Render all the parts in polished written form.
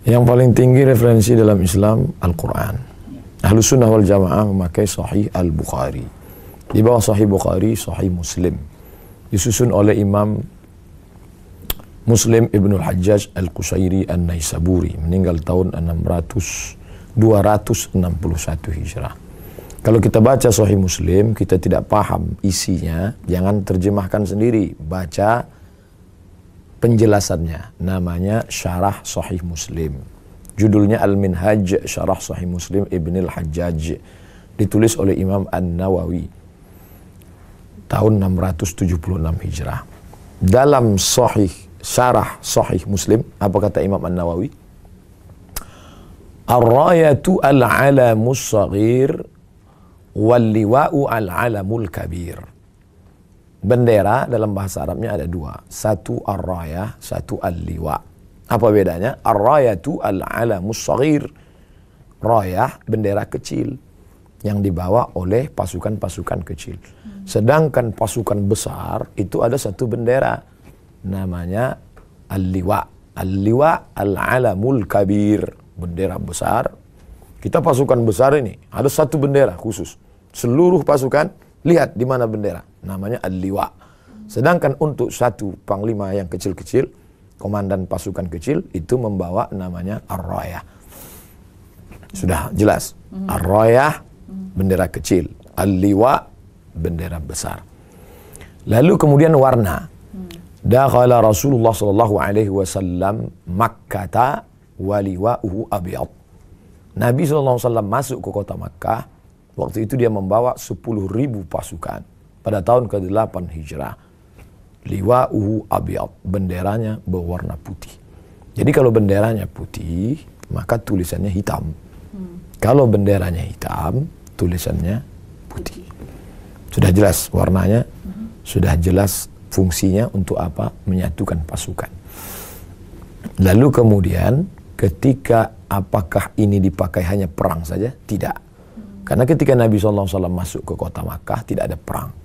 Yang paling tinggi referensi dalam Islam Al-Quran. Ahlus Sunnah wal Jamaah memakai Sahih Al-Bukhari. Di bawah Sahih Bukhari, Sahih Muslim. Disusun oleh Imam Muslim Ibnul Hajjaj Al-Qusairi An-Naisaburi, meninggal tahun 261 Hijrah. Kalau kita baca Sahih Muslim, kita tidak paham isinya, jangan terjemahkan sendiri, baca penjelasannya. Namanya Syarah Sahih Muslim. Judulnya Al-Minhaj Syarah Sahih Muslim Ibnul Hajjaj. Ditulis oleh Imam An-Nawawi tahun 676 Hijrah. Dalam Syarah Sahih Muslim, apa kata Imam An-Nawawi? Ar-rayatu al-alamus saghir wal-liwa'u al-alamul kabir. Bendera dalam bahasa Arabnya ada dua. Satu ar-rayah, satu al-liwa'. Apa bedanya? Ar-rayatu al-alamus saghir. Rayah, bendera kecil yang dibawa oleh pasukan-pasukan kecil. Sedangkan pasukan besar itu ada satu bendera. Namanya al-liwa'. Al-liwa' al-alamul kabir. Bendera besar. Kita pasukan besar ini, ada satu bendera khusus. Seluruh pasukan, lihat di mana bendera. Namanya al-liwa'. Sedangkan untuk satu panglima yang kecil-kecil, komandan pasukan kecil, itu membawa namanya ar-rayah. Sudah jelas. Ar-rayah, bendera kecil. Al-liwa', bendera besar. Lalu kemudian warna. Dakhala Rasulullah sallallahu alaihi wasallam Makkah wa liwa'uhu abyad. Nabi SAW masuk ke kota Makkah. Waktu itu dia membawa 10.000 pasukan. Pada tahun ke-8 Hijrah. Liwa'uhu abyad. Benderanya berwarna putih. Jadi kalau benderanya putih, maka tulisannya hitam. Kalau benderanya hitam, tulisannya putih. Sudah jelas warnanya. Sudah jelas fungsinya untuk apa? Menyatukan pasukan. Lalu kemudian ketika apakah ini dipakai hanya perang saja? Tidak. Karena ketika Nabi SAW masuk ke kota Makkah tidak ada perang.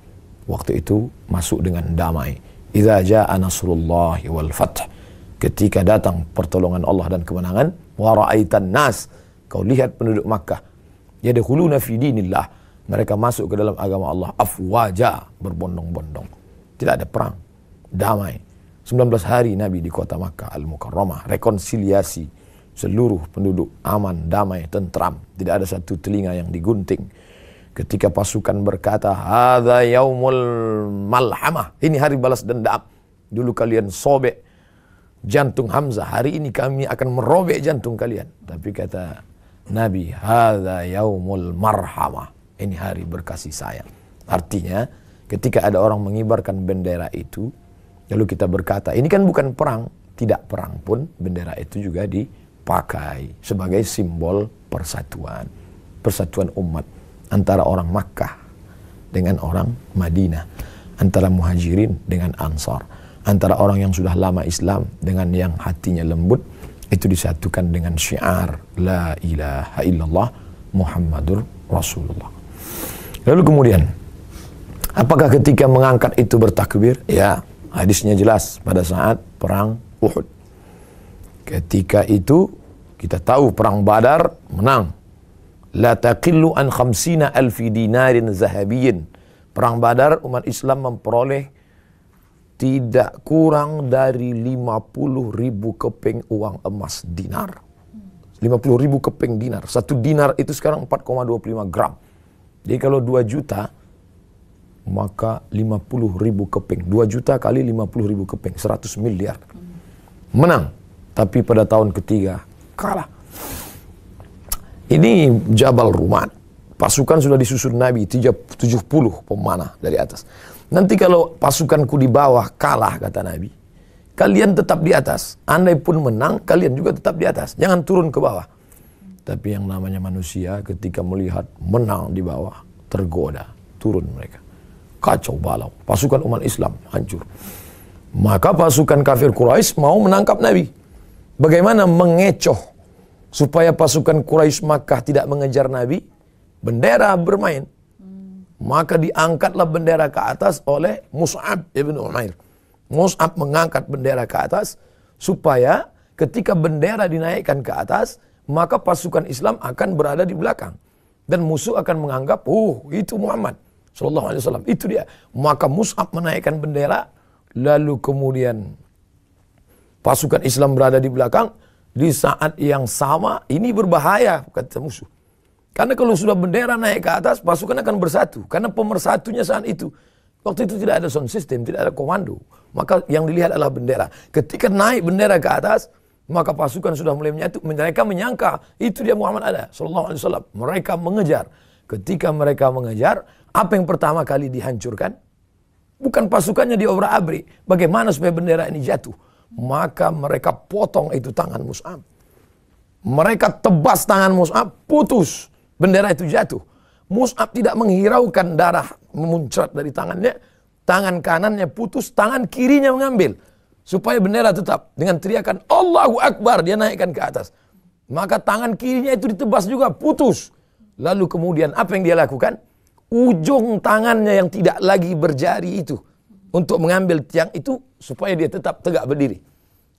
Waktu itu masuk dengan damai. Idza jaa nasrullahi wal fath. Ketika datang pertolongan Allah dan kemenangan, wa ra'aitan nas, kau lihat penduduk Makkah, yadkhuluna fi dinillah, mereka masuk ke dalam agama Allah afwaja, berbondong-bondong. Tidak ada perang. Damai. 19 hari Nabi di kota Makkah Al-Mukarramah, rekonsiliasi. Seluruh penduduk aman, damai, tentram. Tidak ada satu telinga yang digunting. Ketika pasukan berkata, hadza yaumul malhamah. Ini hari balas dendam. Dulu kalian sobek jantung Hamzah. Hari ini kami akan merobek jantung kalian. Tapi kata Nabi, hadza yaumul marhamah. Ini hari berkasih sayang. Artinya, ketika ada orang mengibarkan bendera itu, lalu kita berkata, ini kan bukan perang. Tidak perang pun, bendera itu juga dipakai sebagai simbol persatuan. Persatuan umat antara orang Makkah dengan orang Madinah. Antara muhajirin dengan ansar. Antara orang yang sudah lama Islam dengan yang hatinya lembut. Itu disatukan dengan syiar La ilaha illallah Muhammadur Rasulullah. Lalu kemudian, apakah ketika mengangkat itu bertakbir? Ya, hadisnya jelas pada saat perang Uhud. Ketika itu kita tahu perang Badar menang. La taqillu an 50,000 dinarin zahabiyyin. Perang Badar umat Islam memperoleh tidak kurang dari 50.000 keping uang emas dinar. 50.000 keping dinar. Satu dinar itu sekarang 4,25 gram. Jadi kalau 2 juta, maka 50.000 keping. 2 juta kali 50.000 keping. 100 miliar. Menang. Tapi pada tahun ketiga, kalah. Ini Jabal Rumat. Pasukan sudah disusun Nabi, 70 pemanah dari atas. Nanti kalau pasukanku di bawah kalah, kata Nabi, kalian tetap di atas. Andai pun menang, kalian juga tetap di atas. Jangan turun ke bawah. Tapi yang namanya manusia ketika melihat menang di bawah, tergoda, turun mereka. Kacau balau. Pasukan umat Islam hancur. Maka pasukan kafir Quraisy mau menangkap Nabi. Bagaimana mengecoh supaya pasukan Quraisy Makkah tidak mengejar Nabi? Bendera bermain. Maka diangkatlah bendera ke atas oleh Mus'ab ibn Umair. Mus'ab mengangkat bendera ke atas supaya ketika bendera dinaikkan ke atas, maka pasukan Islam akan berada di belakang. Dan musuh akan menganggap, oh itu Muhammad sallallahu alaihi wasallam, itu dia. Maka Mus'ab menaikkan bendera, lalu kemudian pasukan Islam berada di belakang. Di saat yang sama, ini berbahaya, kata musuh. Karena kalau sudah bendera naik ke atas, pasukan akan bersatu. Karena pemersatunya saat itu, waktu itu tidak ada sound system, tidak ada komando. Maka yang dilihat adalah bendera. Ketika naik bendera ke atas, maka pasukan sudah mulai menyatu. Mereka menyangka itu dia Muhammad ada, sallallahu alaihi wasallam. Mereka mengejar. Ketika mereka mengejar, apa yang pertama kali dihancurkan? Bukan pasukannya diobrak-abrik. Bagaimana supaya bendera ini jatuh? Maka mereka potong itu tangan Mus'ab. Mereka tebas tangan Mus'ab, putus. Bendera itu jatuh. Mus'ab tidak menghiraukan darah memuncrat dari tangannya. Tangan kanannya putus, tangan kirinya mengambil. Supaya bendera tetap. Dengan teriakan Allahu Akbar, dia naikkan ke atas. Maka tangan kirinya itu ditebas juga, putus. Lalu kemudian apa yang dia lakukan? Ujung tangannya yang tidak lagi berjari itu, untuk mengambil tiang itu supaya dia tetap tegak berdiri.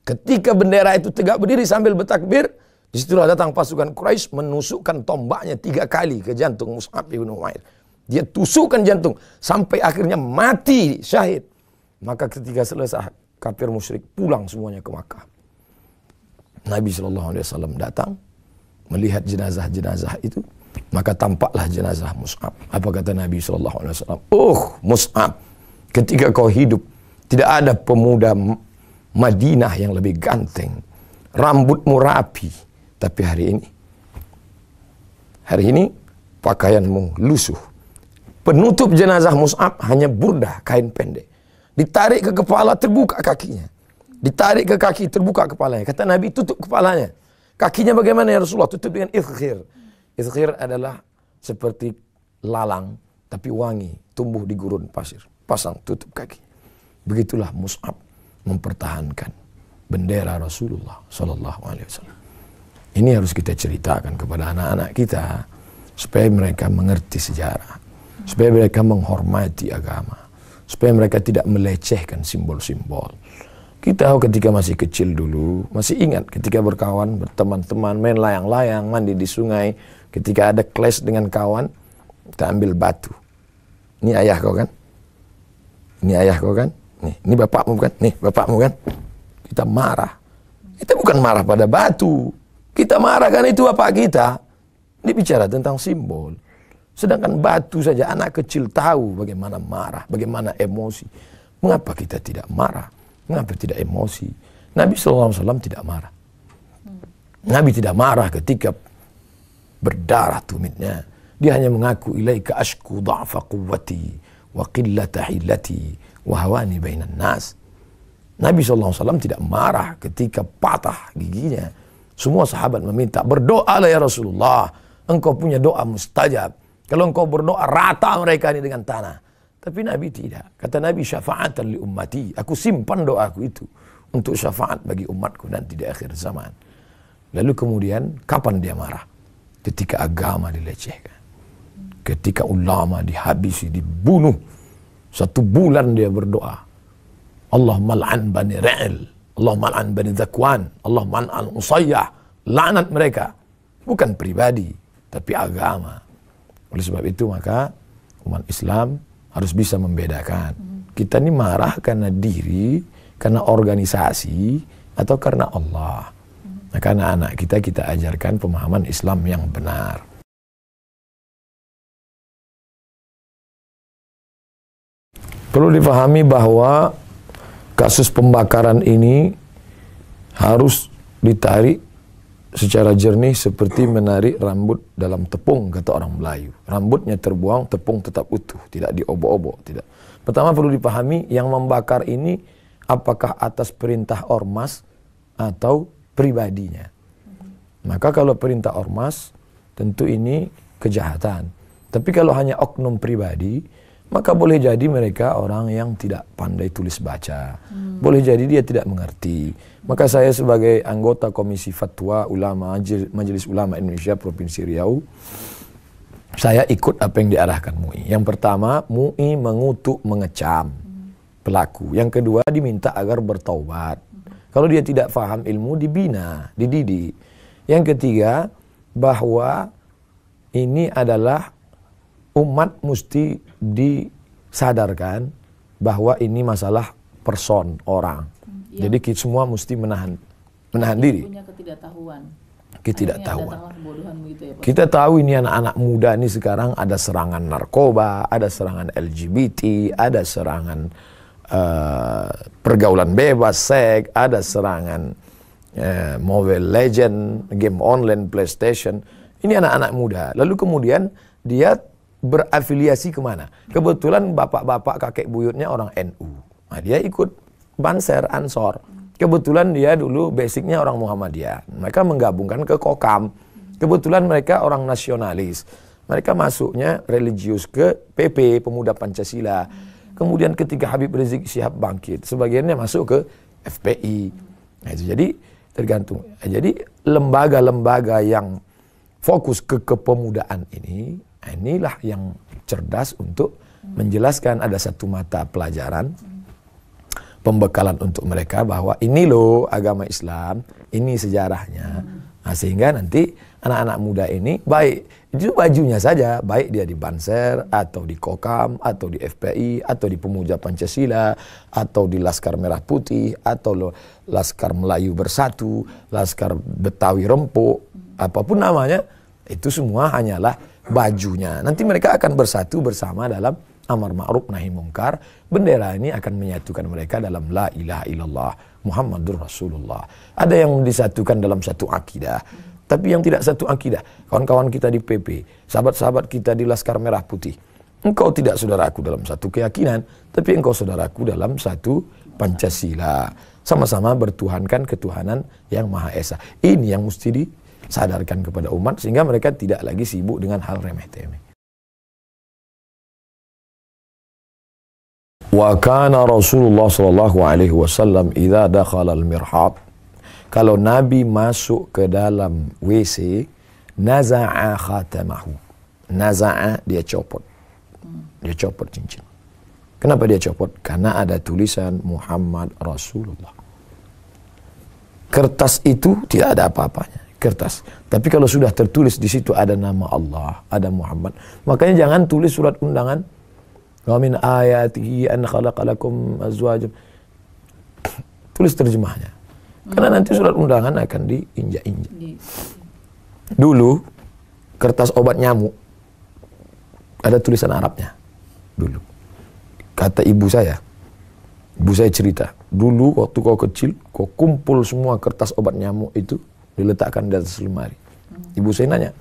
Ketika bendera itu tegak berdiri sambil bertakbir, disitulah datang pasukan Quraisy menusukkan tombaknya 3 kali ke jantung Mus'ab bin Umair. Dia tusukkan jantung sampai akhirnya mati syahid. Maka ketika selesai, kafir musyrik pulang semuanya ke Makkah. Nabi SAW datang melihat jenazah-jenazah itu, maka tampaklah jenazah Mus'ab. Apa kata Nabi SAW? Oh Mus'ab, ketika kau hidup, tidak ada pemuda Madinah yang lebih ganteng. Rambutmu rapi. Tapi hari ini pakaianmu lusuh. Penutup jenazah Mus'ab hanya burdah, kain pendek. Ditarik ke kepala, terbuka kakinya. Ditarik ke kaki, terbuka kepalanya. Kata Nabi, tutup kepalanya. Kakinya bagaimana ya Rasulullah? Tutup dengan izkhir. Izkhir adalah seperti lalang, tapi wangi, tumbuh di gurun pasir. Pasang, tutup kaki. Begitulah Mus'ab mempertahankan bendera Rasulullah sallallahu alaihi wasallam. Ini harus kita ceritakan kepada anak-anak kita supaya mereka mengerti sejarah, supaya mereka menghormati agama, supaya mereka tidak melecehkan simbol-simbol. Kita ketika masih kecil dulu, masih ingat ketika berkawan, berteman-teman, main layang-layang, mandi di sungai, ketika ada clash dengan kawan, kita ambil batu. Ini ayah kau kan? Ini ayah kau kan? Nih, ini bapakmu kan? Nih, bapakmu kan? Kita marah. Kita bukan marah pada batu. Kita marah kan itu bapak kita. Ini bicara tentang simbol. Sedangkan batu saja anak kecil tahu bagaimana marah, bagaimana emosi. Mengapa kita tidak marah? Mengapa tidak emosi? Nabi SAW tidak marah. Nabi tidak marah ketika berdarah tumitnya. Dia hanya mengaku ilaika ashku dha'fa quwwati wa qillata hilati wa hawani bainan nas. Nabi SAW tidak marah ketika patah giginya. Semua sahabat meminta, berdoalah ya Rasulullah. Engkau punya doa mustajab. Kalau engkau berdoa, rata mereka ini dengan tanah. Tapi Nabi tidak. Kata Nabi, syafa'atan li ummati. Aku simpan doaku itu untuk syafaat bagi umatku nanti di akhir zaman. Lalu kemudian, kapan dia marah? Ketika agama dilecehkan. Ketika ulama dihabisi, dibunuh. 1 bulan dia berdoa. Allah mal'an bani Ra'il. Allah mal'an bani Zakwan. Allah mal'an Usayyah. Laknat mereka. Bukan pribadi, tapi agama. Oleh sebab itu maka umat Islam harus bisa membedakan. Kita ini marah karena diri, karena organisasi, atau karena Allah. Nah, karena anak kita ajarkan pemahaman Islam yang benar. Perlu dipahami bahwa kasus pembakaran ini harus ditarik secara jernih seperti menarik rambut dalam tepung, kata orang Melayu. Rambutnya terbuang, tepung tetap utuh, tidak diobok-obok, tidak. Pertama perlu dipahami yang membakar ini apakah atas perintah ormas atau pribadinya. Maka kalau perintah ormas tentu ini kejahatan. Tapi kalau hanya oknum pribadi, maka boleh jadi mereka orang yang tidak pandai tulis baca. Boleh jadi dia tidak mengerti. Maka saya sebagai anggota Komisi Fatwa Ulama Majelis Ulama Indonesia Provinsi Riau, saya ikut apa yang diarahkan MUI. Yang pertama, MUI mengutuk, mengecam pelaku. Yang kedua, diminta agar bertaubat. Kalau dia tidak faham ilmu, dibina, dididik. Yang ketiga, bahwa ini adalah umat mesti disadarkan bahwa ini masalah person, orang. Jadi kita semua mesti menahan diri. Punya ketidaktahuan. Ya, kita tahu ini anak-anak muda ini sekarang ada serangan narkoba, ada serangan LGBT, ada serangan pergaulan bebas, seks, ada serangan Mobile Legend, game online, PlayStation. Ini anak-anak muda. Lalu kemudian dia berafiliasi kemana? Kebetulan bapak-bapak kakek buyutnya orang NU. Nah, dia ikut Banser, Ansor. Kebetulan dia dulu basicnya orang Muhammadiyah. Mereka menggabungkan ke Kokam. Kebetulan mereka orang nasionalis. Mereka masuknya religius ke PP, Pemuda Pancasila. Kemudian ketika Habib Rizik Syihab bangkit, sebagiannya masuk ke FPI. Nah, itu jadi tergantung. Jadi lembaga-lembaga yang fokus ke kepemudaan ini, inilah yang cerdas untuk menjelaskan. Ada satu mata pelajaran pembekalan untuk mereka bahwa ini loh agama Islam, ini sejarahnya. Nah, sehingga nanti anak-anak muda ini baik itu bajunya saja, baik dia di Banser atau di Kokam atau di FPI atau di Pemuda Pancasila atau di Laskar Merah Putih atau Laskar Melayu Bersatu, Laskar Betawi Rempuk, apapun namanya, itu semua hanyalah bajunya. Nanti mereka akan bersatu bersama dalam amar ma'ruf nahi mungkar. Bendera ini akan menyatukan mereka dalam la ilaha illallah Muhammadur Rasulullah. Ada yang disatukan dalam satu akidah, tapi yang tidak satu akidah. Kawan-kawan kita di PP, sahabat-sahabat kita di Laskar Merah Putih. Engkau tidak saudaraku dalam satu keyakinan, tapi engkau saudaraku dalam satu Pancasila. Sama-sama bertuhankan ketuhanan yang Maha Esa. Ini yang mesti disadarkan kepada umat, sehingga mereka tidak lagi sibuk dengan hal remeh-temeh. Wa kana Rasulullah sallallahu alaihi wasallam idza dakhala al-mirhab, kalau Nabi masuk ke dalam WC, naza'a khatamahu. Naza'a, dia copot. Dia copot cincin. Kenapa dia copot? Karena ada tulisan Muhammad Rasulullah. Kertas itu tidak ada apa-apanya, kertas. Tapi kalau sudah tertulis di situ ada nama Allah, ada Muhammad, makanya jangan tulis surat undangan wa min ayatihi an khalaqalakum azwajam. Tulis terjemahnya. Karena nanti surat undangan akan diinjak-injak. Dulu kertas obat nyamuk ada tulisan Arabnya. Dulu kata ibu saya cerita, dulu waktu kau kecil, kau kumpul semua kertas obat nyamuk itu diletakkan di atas lemari. Ibu saya nanya,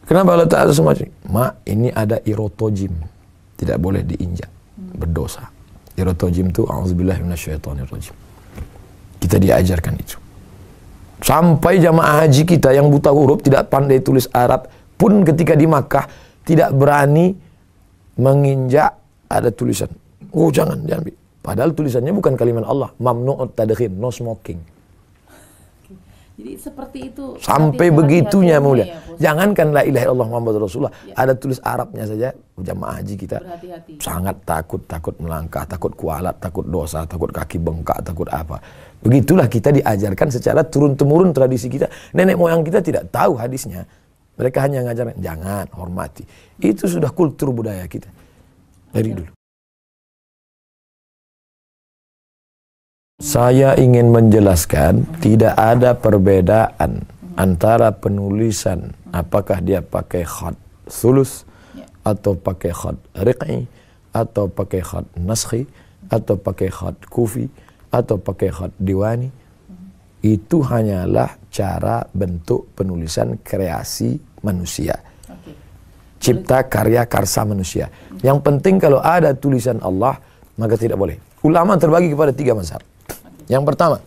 kenapa letak atas lemari? Mak, ini ada irotojim, tidak boleh diinjak, berdosa. Irotojim itu a'udzubillahi minasyaitonirrajim. Kita diajarkan itu. Sampai jamaah haji kita yang buta huruf, tidak pandai tulis Arab pun ketika di Makkah tidak berani menginjak ada tulisan. Oh, jangan. Padahal tulisannya bukan kalimat Allah. Mamnu'ut tadkhin, no smoking. Jadi seperti itu. Sampai begitunya mulia. Jangankan la ilaha illallah Muhammad Rasulullah, ada tulis Arabnya saja. Jamaah haji kita sangat takut melangkah, takut kualat, takut dosa, takut kaki bengkak, takut apa. Begitulah kita diajarkan secara turun-temurun tradisi kita. Nenek moyang kita tidak tahu hadisnya. Mereka hanya ngajarkan, jangan, hormati. Itu sudah kultur budaya kita dari dulu. Saya ingin menjelaskan, tidak ada perbedaan antara penulisan, apakah dia pakai khat sulus, atau pakai khat riq'i, atau pakai khat naskhi, atau pakai khat kufi, atau pakai khat diwani. Itu hanyalah cara bentuk penulisan kreasi manusia. Cipta karya karsa manusia. Yang penting kalau ada tulisan Allah, maka tidak boleh. Ulama terbagi kepada 3 mazhab. Yang pertama,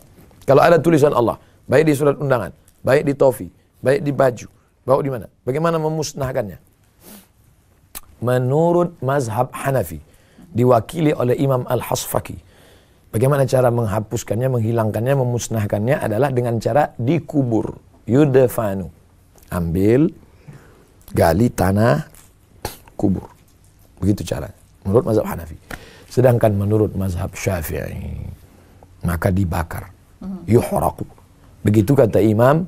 kalau ada tulisan Allah, baik di surat undangan, baik di tofi, baik di baju, baik di mana? Bagaimana memusnahkannya? Menurut mazhab Hanafi, diwakili oleh Imam Al-Hasfaki, bagaimana cara menghapuskannya, menghilangkannya, memusnahkannya adalah dengan cara dikubur. Yudfanu. Ambil, gali tanah, kubur. Begitu caranya. Menurut mazhab Hanafi. Sedangkan menurut mazhab Syafi'i, maka dibakar. Yuhraqu. Begitu kata Imam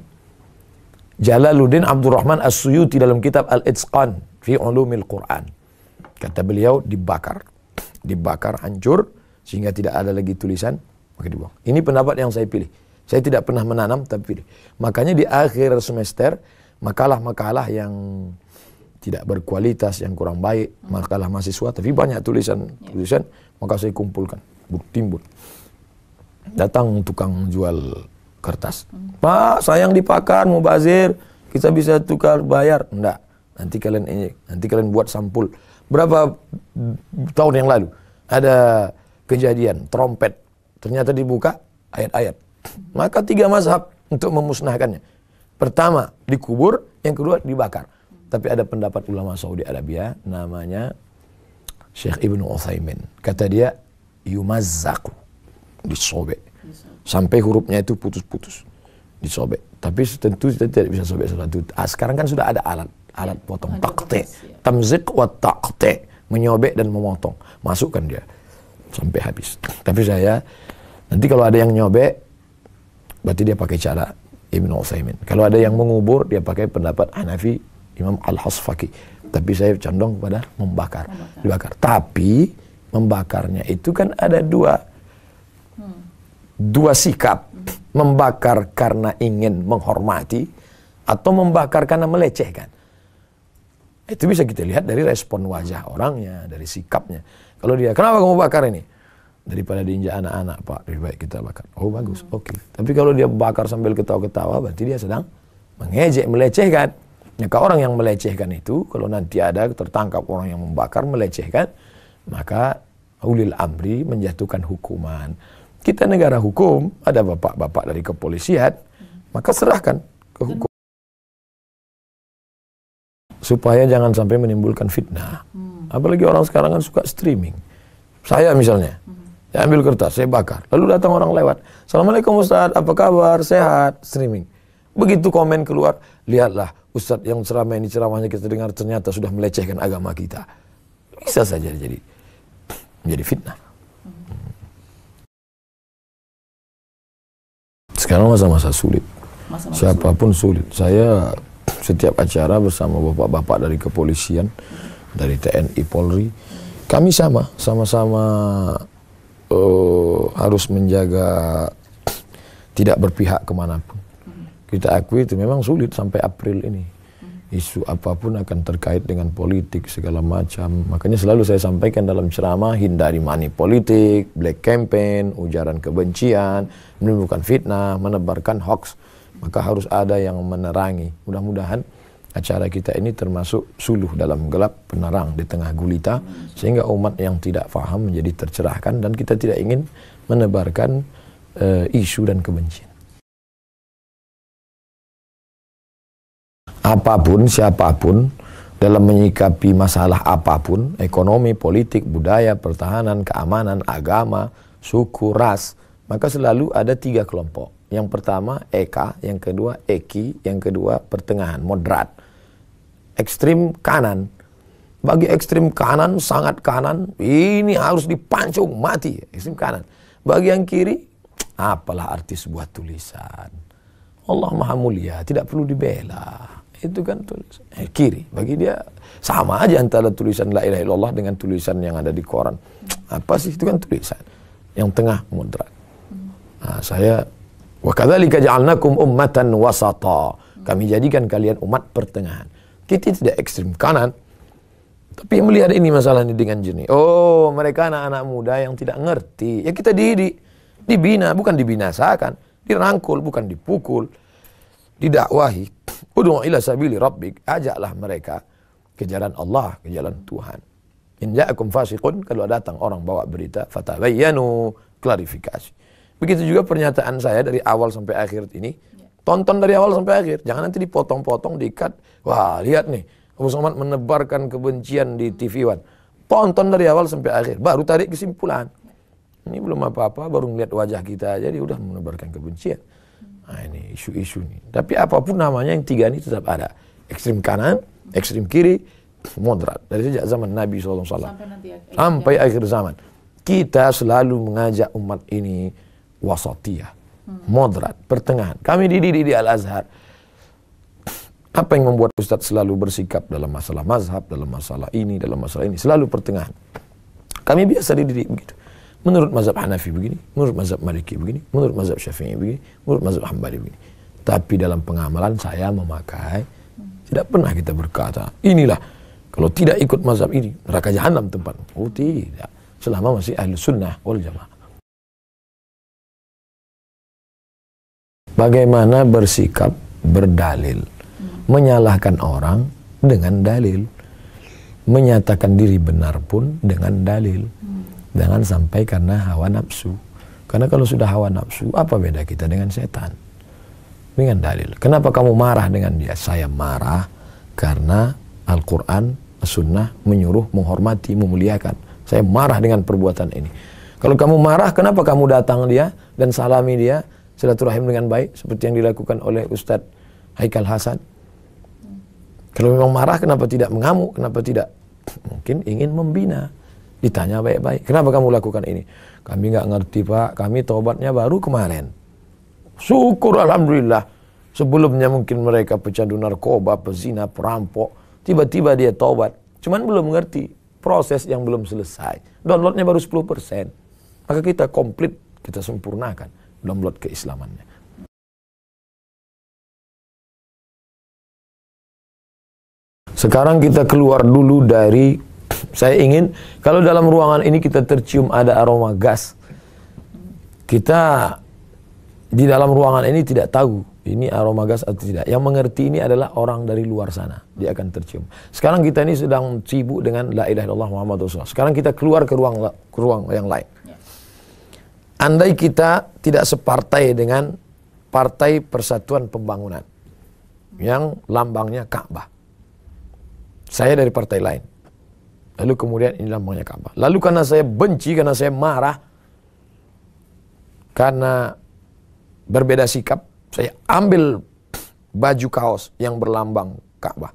Jalaluddin Abdurrahman As-Suyuti dalam kitab Al-Itqan fi Ulumil Quran. Kata beliau dibakar. Dibakar hancur sehingga tidak ada lagi tulisan, maka dibuang. Ini pendapat yang saya pilih. Saya tidak pernah menanam tapi pilih. Makanya di akhir semester makalah-makalah yang tidak berkualitas, yang kurang baik, makalah mahasiswa, tapi banyak tulisan, maka saya kumpulkan, timbul. Datang tukang jual kertas. Pak, sayang dipakar, mubazir, kita bisa tukar bayar. Enggak, nanti kalian buat sampul. Berapa tahun yang lalu ada kejadian trompet, ternyata dibuka ayat-ayat. Maka 3 mazhab untuk memusnahkannya. Pertama dikubur, yang kedua dibakar. Tapi ada pendapat ulama Saudi Arabia namanya Syekh Ibnu Utsaimin. Kata dia yumazzaku, disobek sampai hurufnya itu putus-putus, disobek. Tapi tentu kita tidak bisa sobek satu. Sekarang kan sudah ada alat potong, taqti, tamzik wa taqti, menyobek dan memotong. Masukkan dia sampai habis. Tapi saya nanti kalau ada yang nyobek berarti dia pakai cara Ibnu Utsaimin. Kalau ada yang mengubur dia pakai pendapat Hanafi Imam Al-Hasfaqi. Tapi saya condong kepada membakar. Dibakar. Tapi membakarnya itu kan ada dua sikap. Membakar karena ingin menghormati atau membakar karena melecehkan. Itu bisa kita lihat dari respon wajah orangnya, dari sikapnya. Kalau dia, kenapa kamu bakar ini? Daripada diinjak anak-anak, Pak, lebih baik kita bakar. Oh bagus, oke. Tapi kalau dia bakar sambil ketawa-ketawa, berarti dia sedang mengejek, melecehkan. Maka orang yang melecehkan itu, kalau nanti ada tertangkap orang yang membakar, melecehkan, maka ulil amri menjatuhkan hukuman. Kita negara hukum, ada bapak-bapak dari kepolisian, maka serahkan ke hukum. Supaya jangan sampai menimbulkan fitnah. Apalagi orang sekarang kan suka streaming. Saya misalnya, saya ambil kertas, saya bakar. Lalu datang orang lewat. Assalamualaikum Ustaz, apa kabar? Sehat? Streaming. Begitu komen keluar, lihatlah Ustaz yang ceramah ini ceramahnya kita dengar ternyata sudah melecehkan agama kita. Bisa saja menjadi fitnah. Sekarang masa-masa sulit. Siapapun sulit. Saya setiap acara bersama bapak-bapak dari kepolisian, dari TNI, Polri, kami sama-sama harus menjaga tidak berpihak kemanapun. Kita akui itu memang sulit sampai April ini. Isu apapun akan terkait dengan politik segala macam. Makanya selalu saya sampaikan dalam ceramah, hindari money politik, black campaign, ujaran kebencian, menimbulkan fitnah, menebarkan hoax. Maka harus ada yang menerangi. Mudah-mudahan acara kita ini termasuk suluh dalam gelap, penerang di tengah gulita, sehingga umat yang tidak paham menjadi tercerahkan dan kita tidak ingin menebarkan isu dan kebencian. Apapun, siapapun, dalam menyikapi masalah apapun, ekonomi, politik, budaya, pertahanan, keamanan, agama, suku, ras, maka selalu ada 3 kelompok. Yang pertama EK, yang kedua EKI, yang kedua pertengahan, moderat. Ekstrim kanan. Bagi ekstrim kanan, sangat kanan, ini harus dipancung, mati. Ekstrim kanan. Bagi yang kiri, apalah arti sebuah tulisan. Allah Maha Mulia, tidak perlu dibela. Itu kan tulisan kiri. Bagi dia sama aja antara tulisan la ilaha illallah dengan tulisan yang ada di koran. Apa sih itu kan tulisan. Yang tengah moderat. Nah, saya wa kadzalika ja'alnakum ummatan wasata. Kami jadikan kalian umat pertengahan. Kita tidak ekstrem kanan. Tapi melihat ini masalah ini dengan jernih. Oh, mereka anak-anak muda yang tidak ngerti. Ya kita dididik, dibina, bukan dibinasakan, dirangkul, bukan dipukul, didakwahi. Ud'u ila sabili rabbik, ajaklah mereka ke jalan Allah, ke jalan Tuhan. In ja'akum fasiqun, kalau datang orang bawa berita, fatabayyanu, klarifikasi. Begitu juga pernyataan saya dari awal sampai akhir ini. Tonton dari awal sampai akhir, jangan nanti dipotong-potong, diikat. Wah, lihat nih, Abu Somad menebarkan kebencian di TV One. Tonton dari awal sampai akhir, baru tarik kesimpulan. Ini belum apa-apa, baru ngeliat wajah kita aja, dia udah menebarkan kebencian. Nah ini isu-isu ini. Tapi apapun namanya yang 3 ini tetap ada. Ekstrim kanan, ekstrim kiri, moderat. Dari sejak zaman Nabi SAW. Sampai akhir zaman. Kita selalu mengajak umat ini wasatiyah, moderat, pertengahan. Kami dididik di Al-Azhar. Apa yang membuat Ustadz selalu bersikap dalam masalah mazhab, dalam masalah ini, selalu pertengahan. Kami biasa dididik begitu. Menurut mazhab Hanafi begini, menurut mazhab Maliki begini, menurut mazhab Syafi'i begini, menurut mazhab Hambali begini. Tapi dalam pengamalan saya memakai, tidak pernah kita berkata, inilah, kalau tidak ikut mazhab ini, neraka jahanam tempat. Oh tidak, selama masih ahli sunnah wal jamaah. Bagaimana bersikap berdalil, menyalahkan orang dengan dalil, menyatakan diri benar pun dengan dalil. Jangan sampai karena hawa nafsu. Karena kalau sudah hawa nafsu, apa beda kita dengan setan? Dengan dalil. Kenapa kamu marah dengan dia? Saya marah karena Al-Quran, Sunnah menyuruh menghormati, memuliakan. Saya marah dengan perbuatan ini. Kalau kamu marah, kenapa kamu datang dia dan salami dia, silaturahim dengan baik, seperti yang dilakukan oleh Ustadz Haikal Hasan? Kalau memang marah, kenapa tidak mengamuk? Kenapa tidak? Mungkin ingin membina. Ditanya baik-baik. Kenapa kamu lakukan ini? Kami nggak ngerti Pak. Kami taubatnya baru kemarin. Syukur Alhamdulillah. Sebelumnya mungkin mereka pecandu narkoba, pezina, perampok. Tiba-tiba dia taubat. Cuman belum mengerti. Proses yang belum selesai. Downloadnya baru 10%. Maka kita komplit, kita sempurnakan download keislamannya. Sekarang kita keluar dulu dari, saya ingin, kalau dalam ruangan ini kita tercium ada aroma gas, kita di dalam ruangan ini tidak tahu ini aroma gas atau tidak. Yang mengerti ini adalah orang dari luar sana, dia akan tercium. Sekarang kita ini sedang sibuk dengan la ilaha illallah Muhammad Rasulullah. Sekarang kita keluar ke ruang yang lain. Andai kita tidak separtai dengan Partai Persatuan Pembangunan yang lambangnya Ka'bah. Saya dari partai lain. Lalu kemudian ini lambangnya Ka'bah. Lalu karena saya benci, karena saya marah, karena berbeda sikap, saya ambil baju kaos yang berlambang Ka'bah.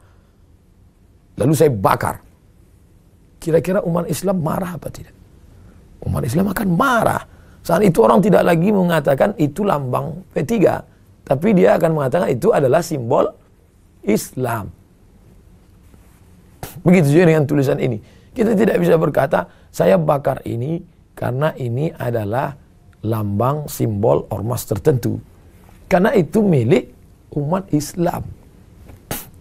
Lalu saya bakar. Kira-kira umat Islam marah apa tidak? Umat Islam akan marah. Saat itu orang tidak lagi mengatakan itu lambang P3. Tapi dia akan mengatakan itu adalah simbol Islam. Begitu juga dengan tulisan ini. Kita tidak bisa berkata, saya bakar ini karena ini adalah lambang simbol ormas tertentu. Karena itu milik umat Islam.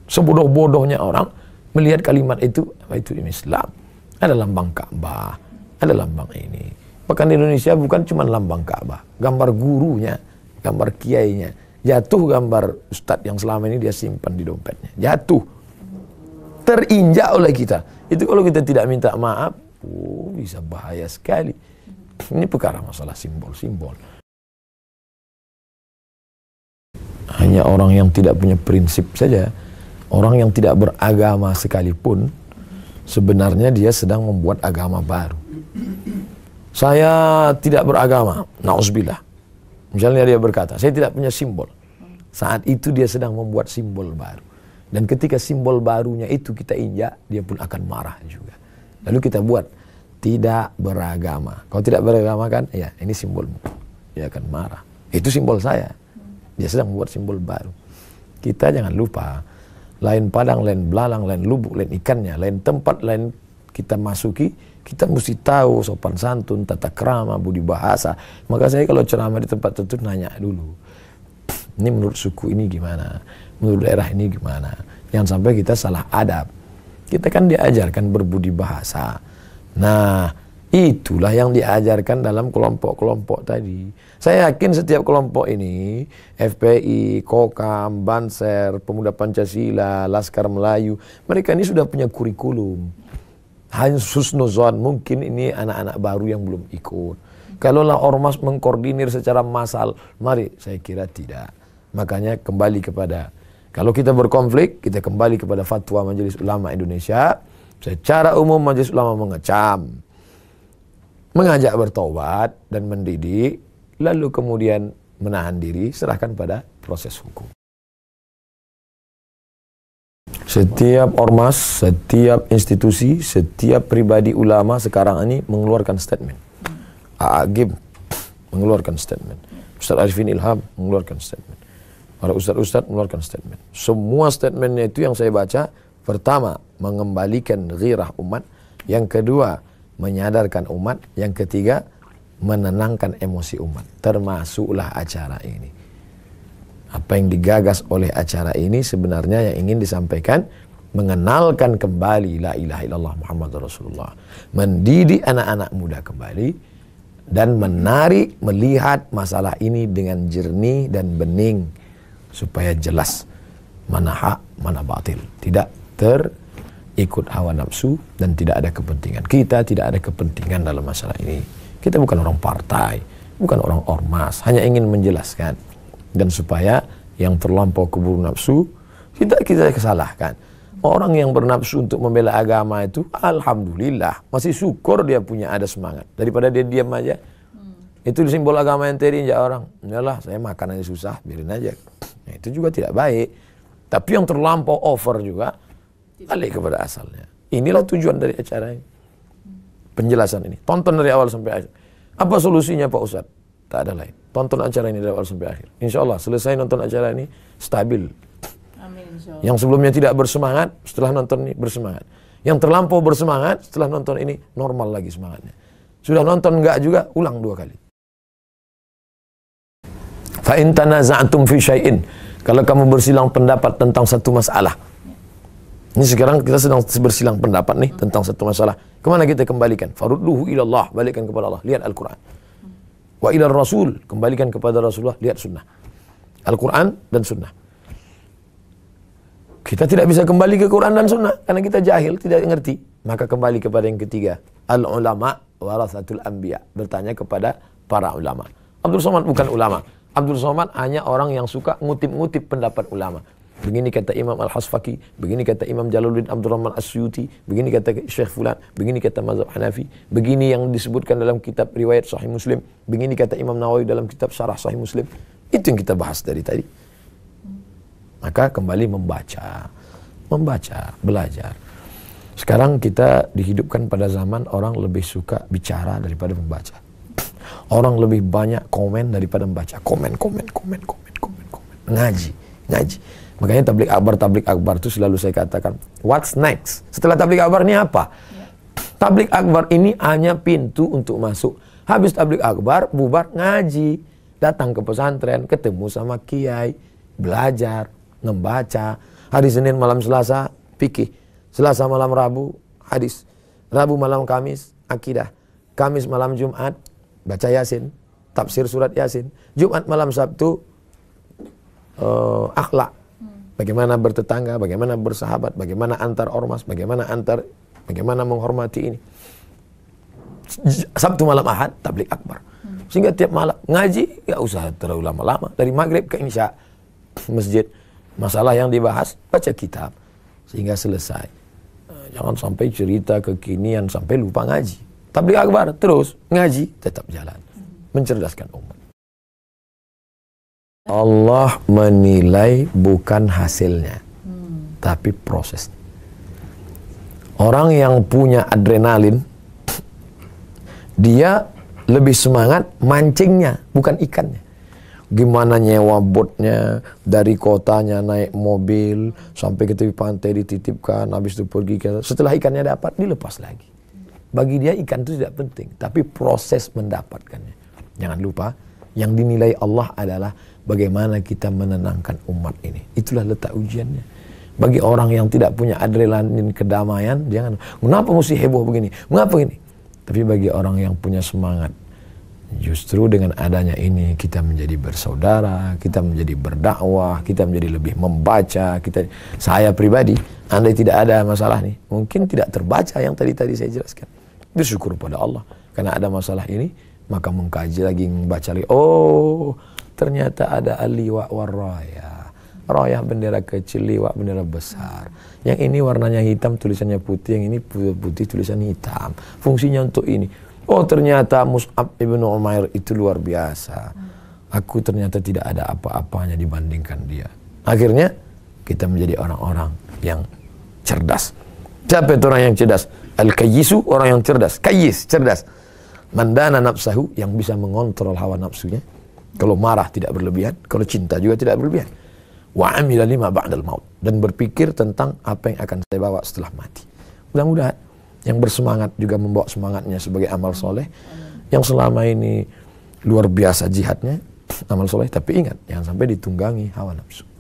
Sebodoh-bodohnya orang melihat kalimat itu, apa itu Islam? Ada lambang Ka'bah, ada lambang ini. Bahkan di Indonesia bukan cuma lambang Ka'bah, gambar gurunya, gambar kiainya. Jatuh gambar ustadz yang selama ini dia simpan di dompetnya. Jatuh. Terinjak oleh kita. Itu kalau kita tidak minta maaf, bisa bahaya sekali. Ini perkara masalah simbol-simbol. Hanya orang yang tidak punya prinsip saja, orang yang tidak beragama sekalipun, sebenarnya dia sedang membuat agama baru. Saya tidak beragama, na'udzubillah. Misalnya dia berkata, saya tidak punya simbol. Saat itu dia sedang membuat simbol baru. Dan ketika simbol barunya itu kita injak, dia pun akan marah juga. Lalu kita buat tidak beragama. Kalau tidak beragama kan, ya ini simbolmu. Dia akan marah. Itu simbol saya. Dia sedang membuat simbol baru. Kita jangan lupa, lain padang, lain belalang, lain lubuk, lain ikannya, lain tempat, lain kita masuki, kita mesti tahu sopan santun, tata krama, budi bahasa. Maka saya kalau ceramah di tempat tertentu nanya dulu. Ini menurut suku ini gimana? Menurut daerah ini gimana? Jangan sampai kita salah adab. Kita kan diajarkan berbudi bahasa. Nah, itulah yang diajarkan dalam kelompok-kelompok tadi. Saya yakin setiap kelompok ini, FPI, Kokam, Banser, Pemuda Pancasila, Laskar Melayu, mereka ini sudah punya kurikulum. Hanya husnuzon, mungkin ini anak-anak baru yang belum ikut. Kalaulah ormas mengkoordinir secara massal, mari, saya kira tidak. Makanya kembali kepada, kalau kita berkonflik, kita kembali kepada fatwa Majelis Ulama Indonesia. Secara umum Majelis Ulama mengecam, mengajak bertobat dan mendidik, lalu kemudian menahan diri, serahkan pada proses hukum. Setiap ormas, setiap institusi, setiap pribadi ulama sekarang ini mengeluarkan statement. Agib mengeluarkan statement. Ustaz Arifin Ilham mengeluarkan statement. Para ustaz-ustaz mengeluarkan statement. Semua statementnya itu yang saya baca, pertama, mengembalikan ghirah umat. Yang kedua, menyadarkan umat. Yang ketiga, menenangkan emosi umat. Termasuklah acara ini. Apa yang digagas oleh acara ini sebenarnya yang ingin disampaikan, mengenalkan kembali la ilaha illallah Muhammadur Rasulullah. Mendidik anak-anak muda kembali. Dan menarik, melihat masalah ini dengan jernih dan bening. Supaya jelas mana hak, mana batil. Tidak terikut hawa nafsu dan tidak ada kepentingan. Kita tidak ada kepentingan dalam masalah ini. Kita bukan orang partai, bukan orang ormas, hanya ingin menjelaskan. Dan supaya yang terlampau keburu nafsu, kita kesalahkan. Orang yang bernafsu untuk membela agama itu, alhamdulillah, masih syukur dia punya ada semangat. Daripada dia diam aja. Itu simbol agama yang terinjak orang. Yalah, saya makan aja susah, biarin aja. Nah, itu juga tidak baik. Tapi yang terlampau over juga, balik kepada asalnya. Inilah tujuan dari acara ini. Penjelasan ini. Tonton dari awal sampai akhir. Apa solusinya Pak Ustadz? Tak ada lain. Tonton acara ini dari awal sampai akhir. Insya Allah selesai nonton acara ini, stabil. Amin, insya Allah. Yang sebelumnya tidak bersemangat, setelah nonton ini bersemangat. Yang terlampau bersemangat, setelah nonton ini normal lagi semangatnya. Sudah nonton enggak juga, ulang 2 kali. Fa in tanaza'tum fi syai'in, kalau kamu bersilang pendapat tentang satu masalah. Ini sekarang kita sedang bersilang pendapat nih tentang satu masalah. Kemana kita kembalikan? Farudduhu ila Allah, balikkan kepada Allah. Lihat Al-Quran. Wa ila Rasul, kembalikan kepada Rasulullah. Lihat sunnah. Al-Quran dan sunnah. Kita tidak bisa kembali ke Quran dan sunnah karena kita jahil, tidak ngerti. Maka kembali kepada yang ketiga. Al-ulama warathatul anbiya, bertanya kepada para ulama. Abdul Somad bukan ulama. Abdul Somad hanya orang yang suka ngutip-ngutip pendapat ulama. Begini kata Imam Al-Hasfaqi, begini kata Imam Jalaluddin Abdurrahman As-Suyuti, begini kata Syekh Fulan, begini kata mazhab Hanafi, begini yang disebutkan dalam kitab riwayat Sahih Muslim, begini kata Imam Nawawi dalam kitab Syarah Sahih Muslim. Itu yang kita bahas dari tadi. Maka kembali membaca, belajar. Sekarang kita dihidupkan pada zaman orang lebih suka bicara daripada membaca. Orang lebih banyak komen daripada membaca. Komen. Ngaji. Makanya tablik akbar itu selalu saya katakan, what's next? Setelah tablik akbar ini apa? Tablik akbar ini hanya pintu untuk masuk. Habis tablik akbar, bubar ngaji. Datang ke pesantren, ketemu sama kiai, belajar, membaca. Hari Senin malam Selasa, fikih. Selasa malam Rabu, hadis. Rabu malam Kamis, akidah. Kamis malam Jumat, baca Yasin, tafsir surat Yasin. Jumat malam Sabtu, akhlak. Bagaimana bertetangga, bagaimana bersahabat, bagaimana antar ormas, bagaimana menghormati ini. Sabtu malam Ahad, tablik akbar. Sehingga tiap malam ngaji, gak usah terlalu lama-lama. Dari maghrib ke isya, masjid. Masalah yang dibahas, baca kitab. Sehingga selesai. Jangan sampai cerita kekinian, sampai lupa ngaji. Tablik akbar, terus ngaji, tetap jalan. Mencerdaskan umat. Allah menilai bukan hasilnya, tapi proses. Orang yang punya adrenalin, dia lebih semangat mancingnya, bukan ikannya. Gimana nyewa botnya, dari kotanya naik mobil, sampai ke tepi pantai dititipkan, habis itu pergi ke... Setelah ikannya dapat, dilepas lagi. Bagi dia ikan itu tidak penting, tapi proses mendapatkannya. Jangan lupa, yang dinilai Allah adalah bagaimana kita menenangkan umat ini. Itulah letak ujiannya. Bagi orang yang tidak punya adrenalin kedamaian, jangan, mengapa mesti heboh begini? Mengapa ini? Tapi bagi orang yang punya semangat, justru dengan adanya ini kita menjadi bersaudara, kita menjadi berdakwah, kita menjadi lebih membaca. Saya pribadi, andai tidak ada masalah nih, mungkin tidak terbaca yang tadi saya jelaskan. Bersyukur pada Allah karena ada masalah ini, maka mengkaji lagi, membaca lagi. Oh, ternyata ada al-liwa war-raya. Raya bendera kecil, liwa bendera besar. Yang ini warnanya hitam, tulisannya putih. Yang ini putih, tulisannya hitam. Fungsinya untuk ini. Oh, ternyata Mus'ab ibn Umair itu luar biasa. Aku ternyata tidak ada apa-apanya dibandingkan dia. Akhirnya kita menjadi orang-orang yang cerdas. Siapa itu orang yang cerdas? Al-Kayyisu, orang yang cerdas. Kayyis, cerdas. Mandana nafsahu, yang bisa mengontrol hawa nafsunya. Kalau marah tidak berlebihan, kalau cinta juga tidak berlebihan. Wa amila lima ba'dal maut, dan berpikir tentang apa yang akan saya bawa setelah mati. Mudah-mudahan yang bersemangat juga membawa semangatnya sebagai amal soleh. Yang selama ini luar biasa jihadnya, amal soleh, tapi ingat jangan sampai ditunggangi hawa nafsu.